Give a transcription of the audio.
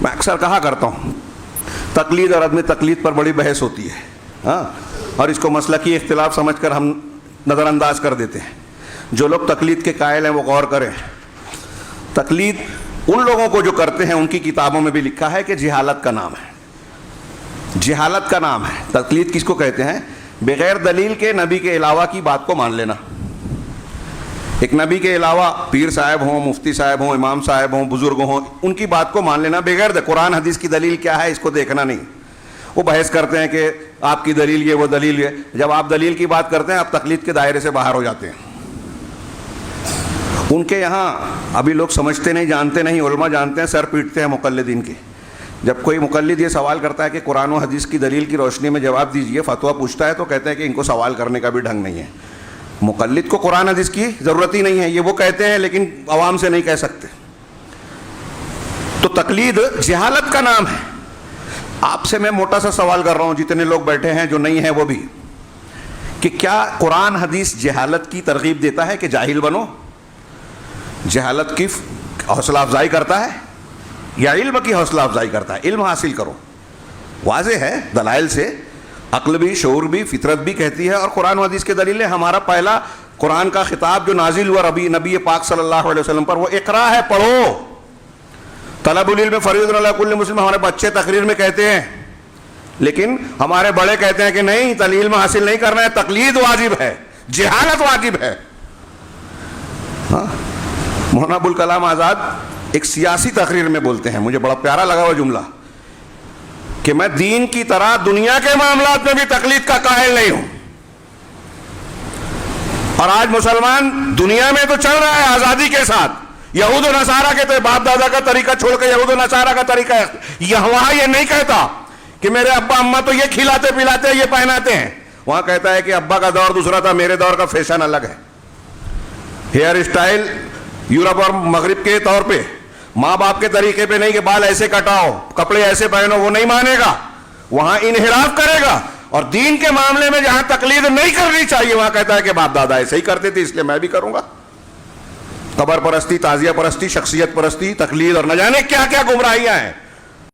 میں اکثر کہا کرتا ہوں تقلید اور عدم تقلید پر بڑی بحث ہوتی ہے، ہاں، اور اس کو مسلکی اختلاف سمجھ کر ہم نظر انداز کر دیتے ہیں۔ جو لوگ تقلید کے قائل ہیں وہ غور کریں، تقلید ان لوگوں کو جو کرتے ہیں ان کی کتابوں میں بھی لکھا ہے کہ جہالت کا نام ہے، جہالت کا نام ہے۔ تقلید کس کو کہتے ہیں؟ بغیر دلیل کے نبی کے علاوہ کی بات کو مان لینا۔ ایک نبی کے علاوہ پیر صاحب ہوں، مفتی صاحب ہوں، امام صاحب ہوں، بزرگ ہوں، ان کی بات کو مان لینا بغیر قرآن حدیث کی دلیل کیا ہے اس کو دیکھنا نہیں۔ وہ بحث کرتے ہیں کہ آپ کی دلیل یہ، وہ دلیل یہ۔ جب آپ دلیل کی بات کرتے ہیں آپ تقلید کے دائرے سے باہر ہو جاتے ہیں۔ ان کے یہاں ابھی لوگ سمجھتے نہیں، جانتے نہیں، علماء جانتے ہیں، سر پیٹتے ہیں مقلدین کے۔ جب کوئی مقلد یہ سوال کرتا ہے کہ قرآن و حدیث کی دلیل کی روشنی میں جواب دیجئے، فتویٰ پوچھتا ہے، تو کہتے ہیں کہ ان کو سوال کرنے کا بھی ڈھنگ نہیں ہے۔ مقلد کو قرآن حدیث کی ضرورت ہی نہیں ہے، یہ وہ کہتے ہیں لیکن عوام سے نہیں کہہ سکتے۔ تو تقلید جہالت کا نام ہے۔ آپ سے میں موٹا سا سوال کر رہا ہوں، جتنے لوگ بیٹھے ہیں جو نہیں ہیں وہ بھی، کہ کیا قرآن حدیث جہالت کی ترغیب دیتا ہے کہ جاہل بنو؟ جہالت کی حوصلہ افزائی کرتا ہے یا علم کی حوصلہ افزائی کرتا ہے؟ علم حاصل کرو، واضح ہے دلائل سے، عقل بھی، شعور بھی، فطرت بھی کہتی ہے، اور قرآن و حدیث کے دلیل ہے۔ ہمارا پہلا قرآن کا خطاب جو نازل ہوا نبی پاک صلی اللہ علیہ وسلم پر، وہ اقرا ہے، پڑھو۔ طلب العلم فریضۃ علی کل مسلم، ہمارے بچے تقریر میں کہتے ہیں، لیکن ہمارے بڑے کہتے ہیں کہ نہیں، علم حاصل نہیں کرنا ہے، تقلید واجب ہے، جہالت واجب ہے۔ ہاں، مولانا ابوالکلام آزاد ایک سیاسی تقریر میں بولتے ہیں، مجھے بڑا پیارا لگا وہ جملہ، کہ میں دین کی طرح دنیا کے معاملات میں بھی تقلید کا قائل نہیں ہوں۔ اور آج مسلمان دنیا میں تو چل رہا ہے آزادی کے ساتھ، یہود و نصارہ کے تو باپ دادا کا طریقہ چھوڑ کے یہود و نصارہ کا طریقہ ہے۔ وہاں یہ نہیں کہتا کہ میرے ابا اماں تو یہ کھلاتے پلاتے یہ پہناتے ہیں، وہاں کہتا ہے کہ ابا کا دور دوسرا تھا، میرے دور کا فیشن الگ ہے۔ ہیئر اسٹائل یورپ اور مغرب کے طور پہ، ماں باپ کے طریقے پہ نہیں کہ بال ایسے کٹاؤ، کپڑے ایسے پہنو، وہ نہیں مانے گا، وہاں انحراف کرے گا۔ اور دین کے معاملے میں جہاں تقلید نہیں کرنی چاہیے وہاں کہتا ہے کہ باپ دادا ایسے ہی کرتے تھے اس لیے میں بھی کروں گا۔ قبر پرستی، تعزیہ پرستی، شخصیت پرستی، تقلید اور نہ جانے کیا کیا گمراہیاں ہیں۔